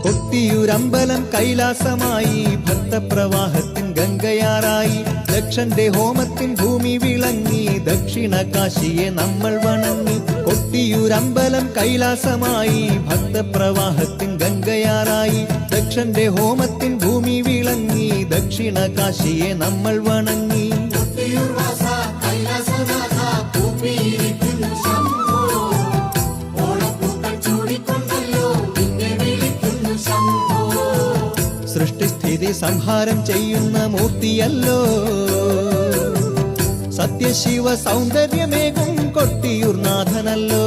കൊട്ടിയൂരമ്പലം കൈലാസമായി, ഭക്തപ്രവാഹത്തിൻ ഗംഗയാറായി, ദക്ഷന്റെ ഹോമത്തിൻ ഭൂമി വിളങ്ങി, ദക്ഷിണ കാശിയെ നമ്മൾ വണങ്ങി. കൊട്ടിയൂരമ്പലം കൈലാസമായി, ഭക്തപ്രവാഹത്തിൻ ഗംഗയാറായി, ദക്ഷന്റെ ഹോമത്തിൻ ഭൂമി വിളങ്ങി, ദക്ഷിണ കാശിയെ നമ്മൾ വണങ്ങി. സൃഷ്ടിസ്ഥിതി സംഹാരം ചെയ്യുന്ന മൂർത്തിയല്ലോ, സത്യശിവ സൗന്ദര്യമേകും കൊട്ടിയൂർനാഥനല്ലോ.